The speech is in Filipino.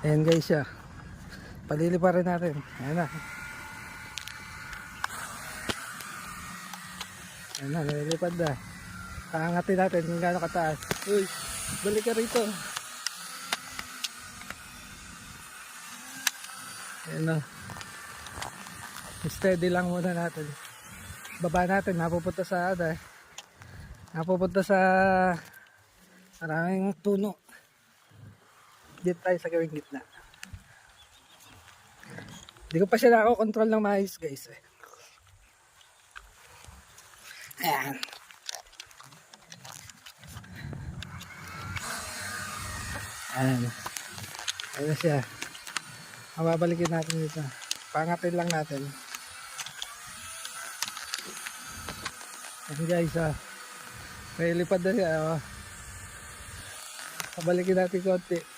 Ayan guys siya. Palilipa rin natin. Ayan na. Ayan na, nalilipad na. Kaangatin natin kung gaano kataas. Uy, balik ka rito. Ayan na. Steady lang muna natin. Baba natin, napupunta sa napupunta sa maraming puno. Dito tayo sa gawing gitna. Hindi ko pa siya nako-control ng maayos guys eh. Ayan. Ayan. Ayan na siya. Mababalikin natin dito. Pangatin lang natin. Ayan guys ah. May lipad na siya oh. Pabalikin natin konti.